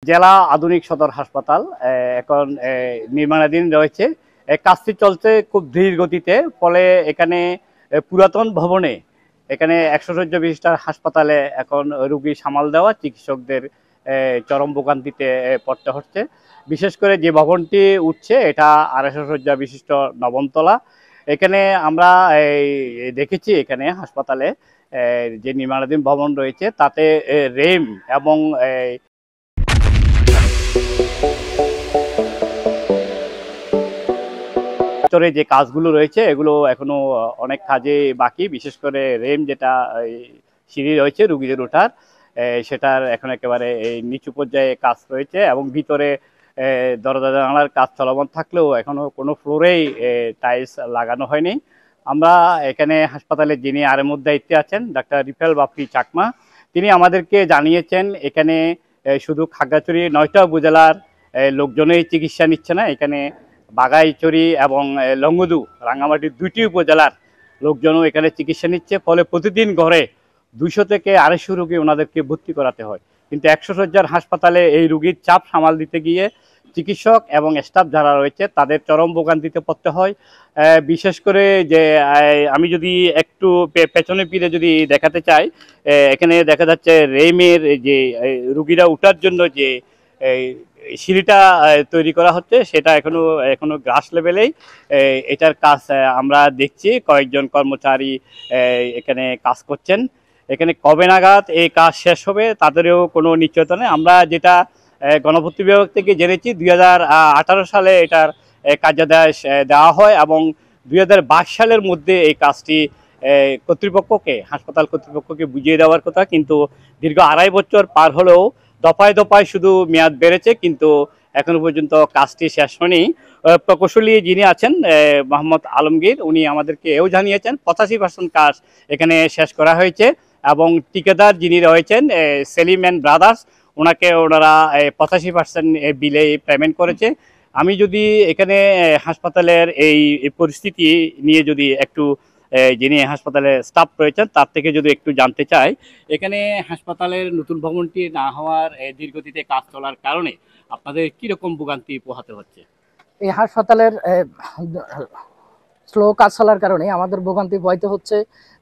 জেলা আধুনিক সদর হাসপাতাল এখন নির্মাণাধীন রয়েছে। কাজটি চলছে খুব ধীর গতিতে, ফলে এখানে পুরাতন ভবনে এখানে 100 শয্যা বিশিষ্ট হাসপাতালে এখন রোগী সামাল দেওয়া চিকিৎসকদের চরম ভোগান্তিতে পড়তে হচ্ছে। বিশেষ করে যে ভবনটি উঠছে এটা 250 শয্যা বিশিষ্ট নবমতলা। এখানে আমরা দেখেছি এখানে হাসপাতালে যে নির্মাণাধীন ভবন রয়েছে তাতে রেম এবং ভিতরে যে কাজগুলো রয়েছে এগুলো এখনো অনেক কাজে বাকি। বিশেষ করে রেম যেটা সিঁড়ি রয়েছে রুগীদের ওঠার, সেটার এখন একেবারে নিচু পর্যায়ে কাজ রয়েছে এবং ভিতরে দরজা জানালার কাজ চলমান থাকলেও এখনো কোনো ফ্লোরেই টাইলস লাগানো হয়নি। আমরা এখানে হাসপাতালে যিনি আরএমওর দায়িত্বে আছেন ডাক্তার রিফেল বাপ্পি চাকমা, তিনি আমাদেরকে জানিয়েছেন এখানে শুধু খাগড়াছড়ি 9টা উপজেলার লোকজনই চিকিৎসা নিচ্ছে না, এখানে বাগাইছড়ি এবং লংগদু রাঙ্গামাটির 2টি উপজেলার লোকজনও এখানে চিকিৎসা নিচ্ছে। ফলে প্রতিদিন ঘরে 200 থেকে 250 রোগী ওনাদেরকে ভর্তি করাতে হয়। কিন্তু 100 শয্যার হাসপাতালে এই রোগীর চাপ সামাল দিতে গিয়ে চিকিৎসক এবং স্টাফ যারা রয়েছে তাদের চরম ভোগান্তিতে পড়তে হয়। বিশেষ করে যে আমি যদি একটু পেছনে ফিরে যদি দেখাতে চাই, এখানে দেখা যাচ্ছে রেমের যে রুগীরা উঠার জন্য যে সিঁড়িটা তৈরি করা হচ্ছে সেটা এখনো গ্রাস লেভেলেই এটার কাজ আমরা দেখছি। কয়েকজন কর্মচারী এখানে কাজ করছেন। এখানে কবে নাগাদ এই কাজ শেষ হবে তাদেরও কোনো নিশ্চয়তা নেই। আমরা যেটা গণপূর্ত বিভাগ থেকে জেনেছি 2018 সালে এটার কার্যাদেশ দেওয়া হয় এবং 2022 সালের মধ্যে এই কাজটি হাসপাতাল কর্তৃপক্ষকে বুঝিয়ে দেওয়ার কথা, কিন্তু দীর্ঘ 2.5 বছর পার হলেও দফায় দফায় শুধু মেয়াদ বেড়েছে, কিন্তু এখনো পর্যন্ত কাজটি শেষ হয়নি। প্রকৌশলী যিনি আছেন মোহাম্মদ আলমগীর, উনি আমাদেরকে এও জানিয়েছেন 85% কাজ এখানে শেষ করা হয়েছে এবং ঠিকাদার যিনি রয়েছেন সেলিম অ্যান্ড ব্রাদার্স, ওনারা 85% বিলে পেমেন্ট করেছে। আমি যদি এখানে হাসপাতালের এই পরিস্থিতি নিয়ে যদি একটু যিনি হাসপাতালে স্টাফ রয়েছেন তার থেকে যদি একটু জানতে চাই, এখানে হাসপাতালের নতুন ভবনটি না হওয়ার দীর্ঘতিতে কাজ চলার কারণে আপনাদের কিরকম ভোগান্তি পোহাতে হচ্ছে? এই হাসপাতালের স্লো কাজ চলার কারণে আমাদের ভোগান্তি বইতে হচ্ছে।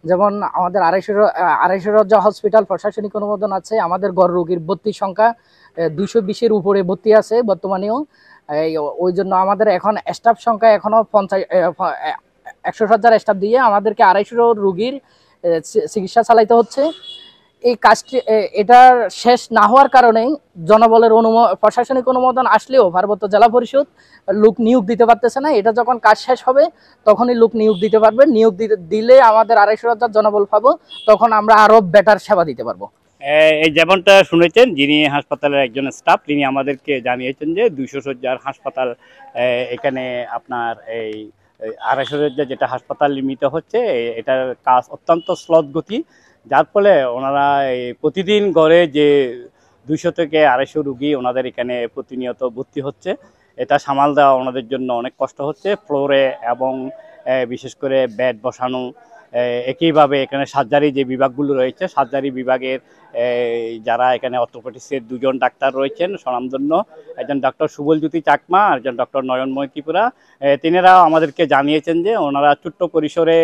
যেমন আমাদের 250 শয্যা হসপিটাল প্রশাসনিক অনুমোদন আছে, আমাদের গড় রোগীর ভর্তির সংখ্যা 220-এর উপরে ভর্তি আছে বর্তমানেও। ওই জন্য আমাদের এখন স্টাফ সংখ্যা এখনো 100 শয্যার স্টাফ দিয়ে আমাদেরকে 250 রোগীর চিকিৎসা চালাইতে হচ্ছে। এই কাজটি এটার শেষ না হওয়ার কারণে জনবলের প্রশাসনিক অনুমোদন আসলেও পার্বত্য জেলা পরিষদ লোক নিয়োগ দিতে পারতেছে না। এটা যখন কাজ শেষ হবে তখনই লোক নিয়োগ দিতে পারবে। নিয়োগ দিলে আমাদের 250 শয্যার জনবল পাবো, তখন আমরা আরো বেটার সেবা দিতে পারবো। এই যেমনটা শুনেছেন যিনি হাসপাতালের একজন স্টাফ, তিনি আমাদেরকে জানিয়েছেন যে 200 শয্যার হাসপাতাল এখানে আপনার এই 250 শয্যা যেটা হাসপাতাল নির্মিত হচ্ছে এটার কাজ অত্যন্ত স্লথ গতি, যার ফলে ওনারা প্রতিদিন গড়ে যে 200 থেকে 250 রুগী ওনাদের এখানে প্রতিনিয়ত ভর্তি হচ্ছে, এটা সামাল দেওয়া ওনাদের জন্য অনেক কষ্ট হচ্ছে। ফ্লোরে এবং বিশেষ করে বেড বসানো, একইভাবে এখানে সার্জারি যে বিভাগগুলো রয়েছে সার্জারি বিভাগের যারা এখানে অর্থোপেডিক্সের 2জন ডাক্তার রয়েছেন স্বনামধন্য, একজন ডক্টর সুবলজ্যোতি চাকমা আর একজন ডক্টর নয়নময় ত্রিপুরা, তিনারাও আমাদেরকে জানিয়েছেন যে ওনারা ছোট্ট পরিসরে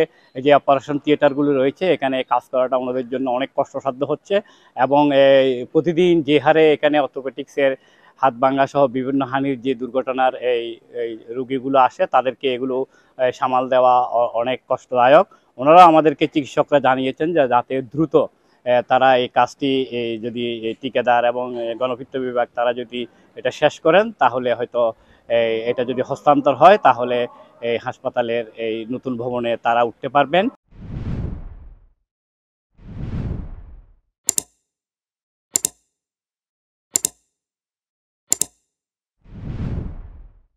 যে অপারেশন থিয়েটারগুলো রয়েছে এখানে কাজ করাটা ওনাদের জন্য অনেক কষ্টসাধ্য হচ্ছে এবং প্রতিদিন যে হারে এখানে অর্থোপেডিক্সের হাত ভাঙা সহ বিভিন্ন হানির যে দুর্ঘটনার এই রোগীগুলো আসে তাদেরকে এগুলো সামাল দেওয়া অনেক কষ্টদায়ক। ওনারা আমাদেরকে চিকিৎসকরা জানিয়েছেন যে যাতে দ্রুত তারা এই কাজটি যদি ঠিকাদার এবং গণপূর্ত বিভাগ তারা যদি এটা শেষ করেন তাহলে হয়তো এটা যদি হস্তান্তর হয় তাহলে এই হাসপাতালের এই নতুন ভবনে তারা উঠতে পারবেন।